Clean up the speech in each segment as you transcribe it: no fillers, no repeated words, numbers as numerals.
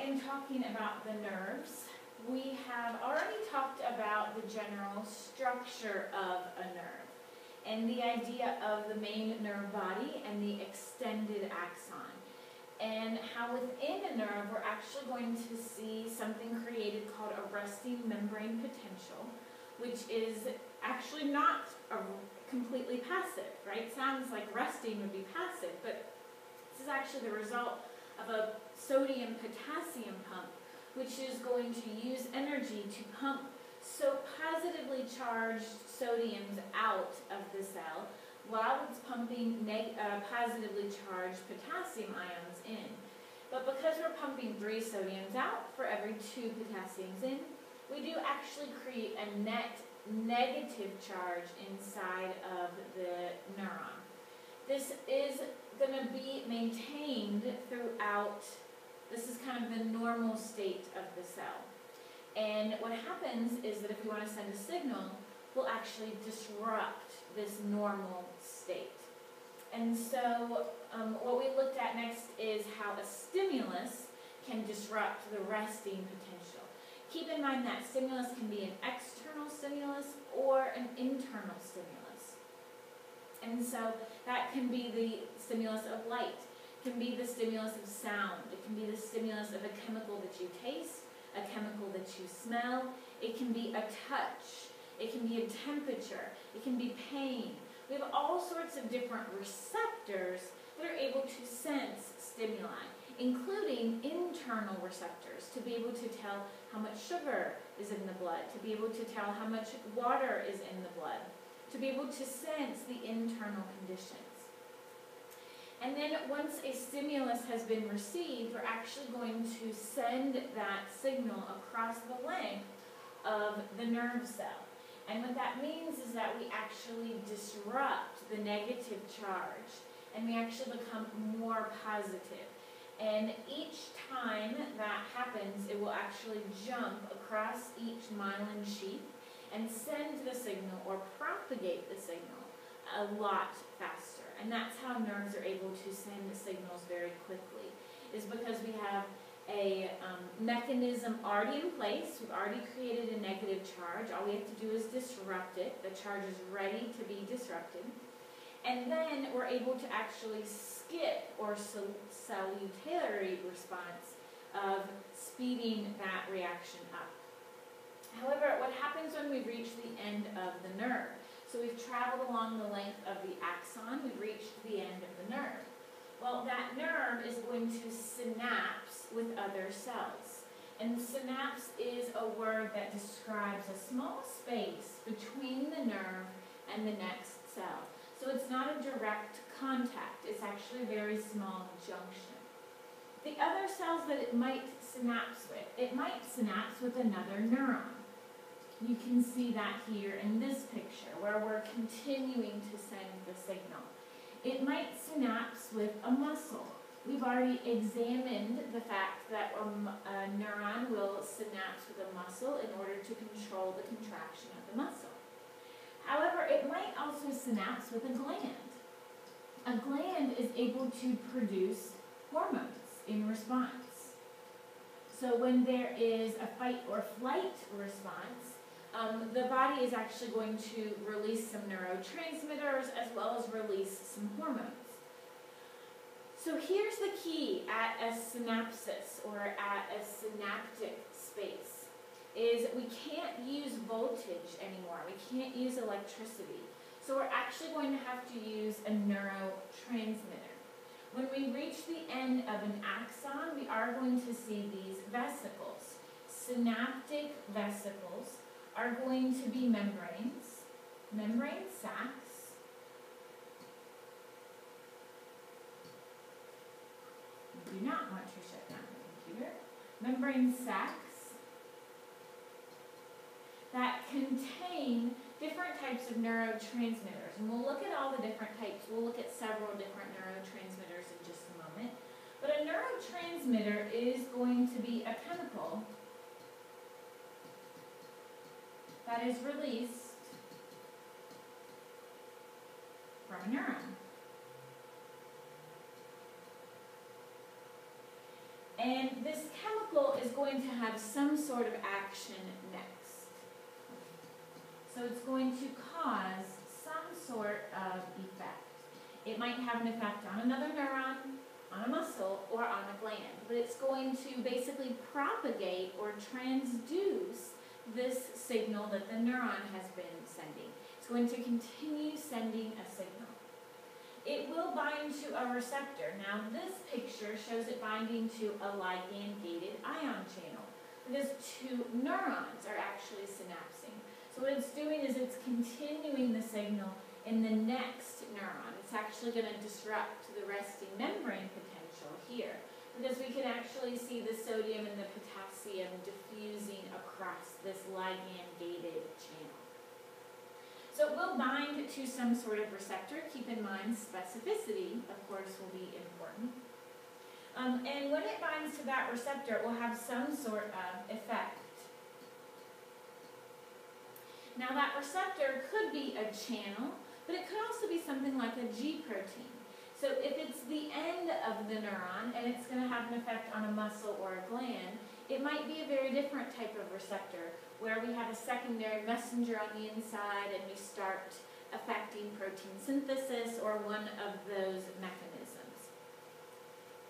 in talking about the nerves, we have already talked about the general structure of a nerve and the idea of the main nerve body and the extended axon, and how within a nerve we're actually going to see something created called a resting membrane potential, which is actually not completely passive, right? Sounds like resting would be passive, but this is actually the result of a sodium-potassium pump, which is going to use energy to pump so positively charged sodiums out of the cell while it's pumping positively charged potassium ions in. But because we're pumping 3 sodiums out for every 2 potassiums in, we do actually create a net negative charge inside of the neuron. This is going to be maintained throughout. This is kind of the normal state of the cell. And what happens is that if we want to send a signal, we'll actually disrupt this normal state. And so what we looked at next is how a stimulus can disrupt the resting potential. Keep in mind that stimulus can be an external stimulus or an internal stimulus. And so that can be the stimulus of light, can be the stimulus of sound, it can be the stimulus of a chemical that you taste, a chemical that you smell, it can be a touch, it can be a temperature, it can be pain. We have all sorts of different receptors that are able to sense stimuli, including internal receptors, to be able to tell how much sugar is in the blood, to be able to tell how much water is in the blood, to be able to sense the internal conditions. And then once a stimulus has been received, we're actually going to send that signal across the length of the nerve cell. And what that means is that we actually disrupt the negative charge, and we actually become more positive. And each time that happens, it will actually jump across each myelin sheath and send the signal or propagate the signal a lot faster. And that's how nerves are able to send the signals very quickly, is because we have a mechanism already in place. We've already created a negative charge. All we have to do is disrupt it. The charge is ready to be disrupted. And then we're able to actually skip or salutary response of speeding that reaction up. However, what happens when we reach the end of the nerve? So we've traveled along the length of the axon, we've reached the end of the nerve. Well, that nerve is going to synapse with other cells. And synapse is a word that describes a small space between the nerve and the next cell. So it's not a direct contact, it's actually a very small junction. The other cells that it might synapse with, it might synapse with another neuron. You can see that here in this picture where we're continuing to send the signal. It might synapse with a muscle. We've already examined the fact that a neuron will synapse with a muscle in order to control the contraction of the muscle. However, it might also synapse with a gland. A gland is able to produce hormones in response. So when there is a fight or flight response, the body is actually going to release some neurotransmitters as well as release some hormones. So here's the key at a synapsis or at a synaptic space, is we can't use voltage anymore. We can't use electricity. So we're actually going to have to use a neurotransmitter. When we reach the end of an axon, we are going to see these vesicles. Synaptic vesicles are going to be membranes, membrane sacs, you do not want to shut down the computer, membrane sacs that contain different types of neurotransmitters. And we'll look at all the different types. We'll look at several different neurotransmitters in just a moment. But a neurotransmitter is going to be a chemical that is released from a neuron. And this chemical is going to have some sort of action next. So it's going to cause some sort of effect. It might have an effect on another neuron, on a muscle, or on a gland. But it's going to basically propagate or transduce this signal that the neuron has been sending. It's going to continue sending a signal. It will bind to a receptor. Now this picture shows it binding to a ligand-gated ion channel because two neurons are actually synapsing. So what it's doing is it's continuing the signal in the next neuron. It's actually going to disrupt the resting membrane potential here because we can actually see the sodium and the potassium diffusing across this ligand-gated channel. So it will bind to some sort of receptor. Keep in mind specificity, of course, will be important. And when it binds to that receptor, it will have some sort of effect. Now that receptor could be a channel, but it could also be something like a G protein. So if it's the end of the neuron and it's going to have an effect on a muscle or a gland, it might be a very different type of receptor where we have a secondary messenger on the inside and we start affecting protein synthesis or one of those mechanisms.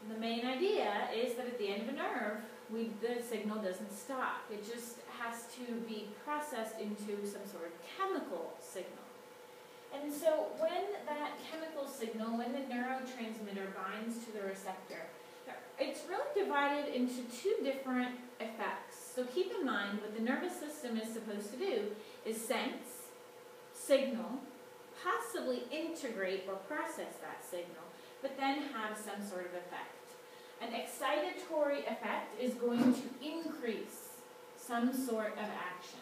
And the main idea is that at the end of a nerve, the signal doesn't stop. It just has to be processed into some sort of chemical signal. And so when that chemical signal, when the neurotransmitter binds to the receptor, it's really divided into two different effects. So keep in mind what the nervous system is supposed to do is sense, signal, possibly integrate or process that signal, but then have some sort of effect. An excitatory effect is going to increase some sort of action.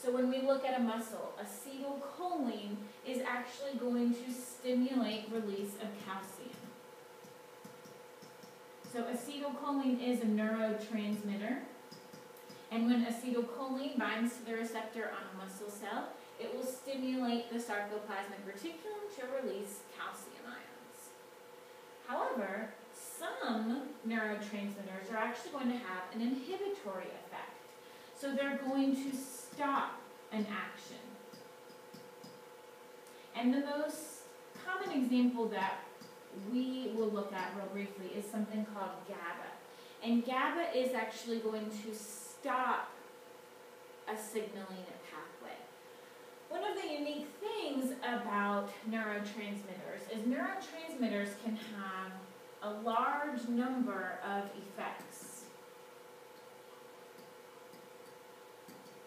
So when we look at a muscle, acetylcholine is actually going to stimulate release of calcium. So acetylcholine is a neurotransmitter, and when acetylcholine binds to the receptor on a muscle cell, it will stimulate the sarcoplasmic reticulum to release calcium ions. However, some neurotransmitters are actually going to have an inhibitory effect. So they're going to stop an action. And the most common example that we will look at real briefly is something called GABA. And GABA is actually going to stop a signaling pathway. One of the unique things about neurotransmitters is neurotransmitters can have a large number of effects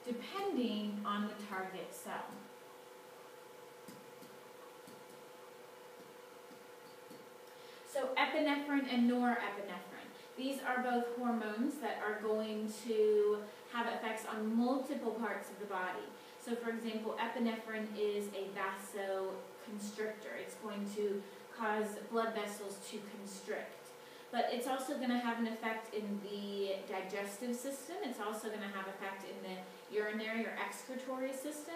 depending on the target cell. So epinephrine and norepinephrine. These are both hormones that are going to have effects on multiple parts of the body. So for example, epinephrine is a vasoconstrictor. It's going to cause blood vessels to constrict. But it's also going to have an effect in the digestive system. It's also going to have effect in the urinary or excretory system.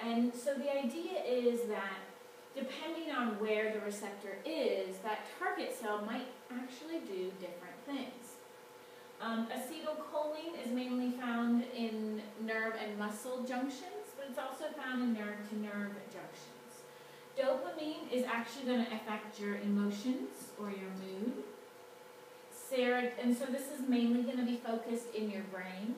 And so the idea is that depending on where the receptor is, that target cell might actually do different things. Acetylcholine is mainly found in nerve and muscle junctions, but it's also found in nerve-to-nerve junctions. Dopamine is actually going to affect your emotions or your mood. And so this is mainly going to be focused in your brain.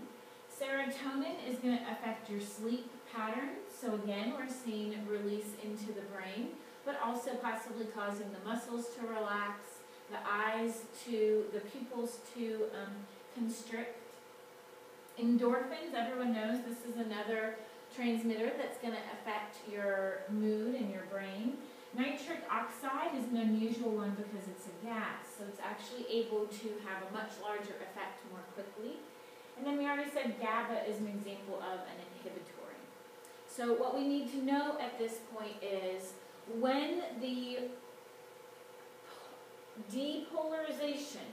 Serotonin is going to affect your sleep patterns. So again, we're seeing release into the brain, but also possibly causing the muscles to relax, the eyes to, the pupils to constrict. Endorphins, everyone knows this is another transmitter that's going to affect your mood and your brain. Nitric oxide is an unusual one because it's a gas, so it's actually able to have a much larger effect more quickly. And then we already said GABA is an example of an inhibitory. So what we need to know at this point is when the depolarization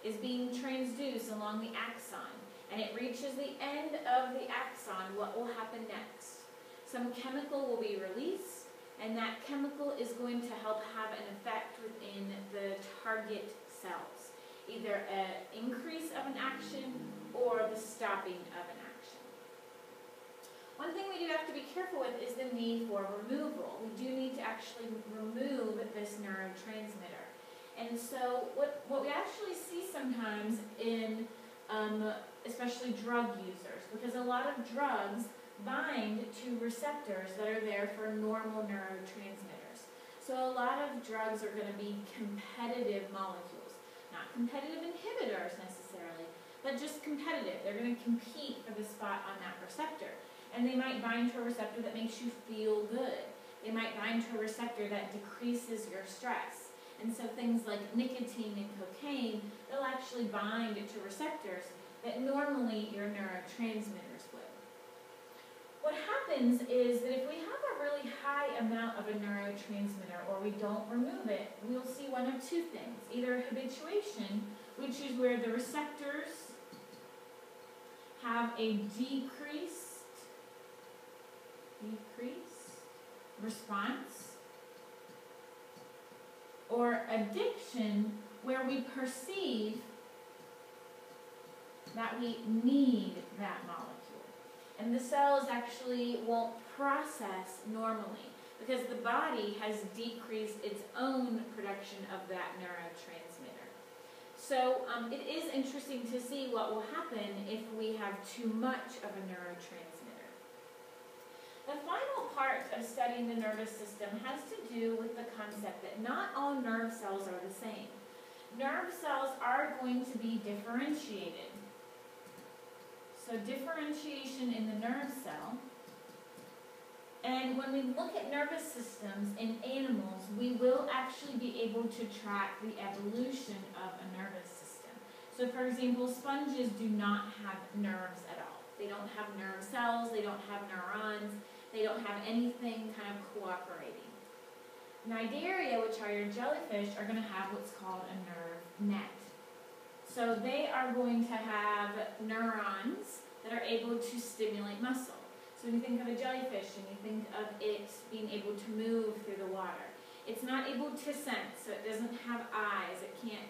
is being transduced along the axon and it reaches the end of the axon, what will happen next? Some chemical will be released, and that chemical is going to help have an effect within the target cells. either an increase of an action or the stopping of an action. One thing we do have to be careful with is the need for removal. We do need to actually remove this neurotransmitter. And so what we actually see sometimes in especially drug users, because a lot of drugs bind to receptors that are there for normal neurotransmitters. So a lot of drugs are going to be competitive molecules, not competitive inhibitors necessarily, but just competitive. They're going to compete for the spot on that receptor. And they might bind to a receptor that makes you feel good. They might bind to a receptor that decreases your stress. And so things like nicotine and cocaine, they'll actually bind to receptors that normally your neurotransmitters would. What happens is that if we have a really high amount of a neurotransmitter or we don't remove it, we'll see one of two things. Either habituation, which is where the receptors have a decreased response, or addiction, where we perceive that we need that molecule. And the cells actually won't process normally because the body has decreased its own production of that neurotransmitter. So it is interesting to see what will happen if we have too much of a neurotransmitter. The final part of studying the nervous system has to do with the concept that not all nerve cells are the same. Nerve cells are going to be differentiated. So differentiation in the nerve cell. And when we look at nervous systems in animals, we will actually be able to track the evolution of a nervous system. So for example, sponges do not have nerves at all. They don't have nerve cells, they don't have neurons, they don't have anything kind of cooperating. Cnidaria, which are your jellyfish, are going to have what's called a nerve net. So they are going to have neurons that are able to stimulate muscle. So when you think of a jellyfish and you think of it being able to move through the water, it's not able to sense, so it doesn't have eyes, it can't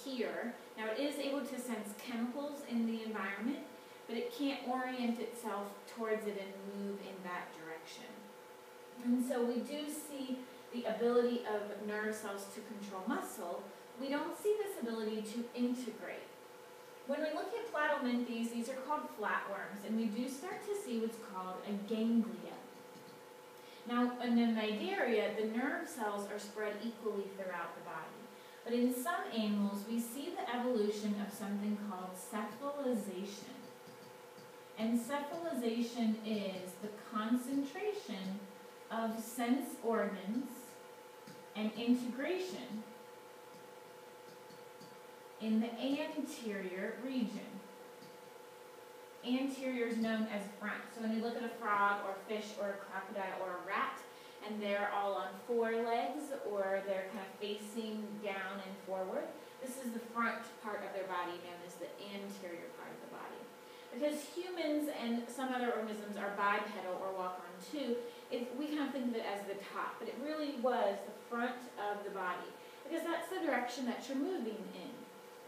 hear. Now it is able to sense chemicals in the environment, but it can't orient itself towards it and move in that direction. And so we do see the ability of nerve cells to control muscle. We don't see this ability to integrate. When we look at platyhelminths, these are called flatworms, and we do start to see what's called a ganglia. Now, in the cnidaria, the nerve cells are spread equally throughout the body. But in some animals, we see the evolution of something called cephalization. And cephalization is the concentration of sense organs and integration in the anterior region. Anterior is known as front. So when you look at a frog or a fish or a crocodile or a rat, and they're all on four legs or they're kind of facing down and forward, this is the front part of their body known as the anterior part of the body. Because humans and some other organisms are bipedal or walk on two, we kind of think of it as the top, but it really was the front of the body because that's the direction that you're moving in.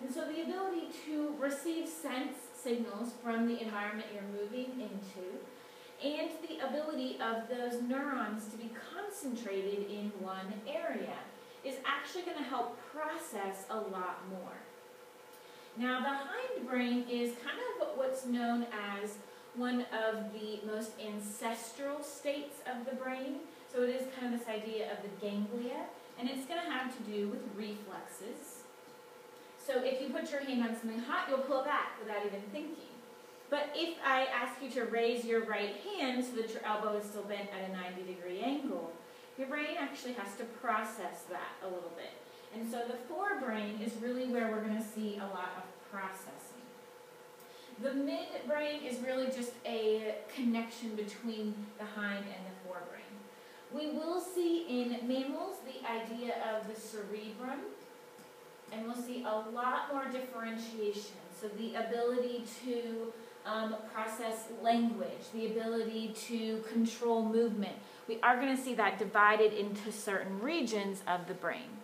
And so the ability to receive sense signals from the environment you're moving into, and the ability of those neurons to be concentrated in one area is actually going to help process a lot more. Now, the hindbrain is kind of what's known as one of the most ancestral states of the brain. So it is kind of this idea of the ganglia, and it's going to have to do with reflexes. So if you put your hand on something hot, you'll pull it back without even thinking. But if I ask you to raise your right hand so that your elbow is still bent at a 90-degree angle, your brain actually has to process that a little bit. And so the forebrain is really where we're going to see a lot of processing. The midbrain is really just a connection between the hind and the forebrain. We will see in mammals the idea of the cerebrum, and we'll see a lot more differentiation. So the ability to process language, the ability to control movement. We are going to see that divided into certain regions of the brain.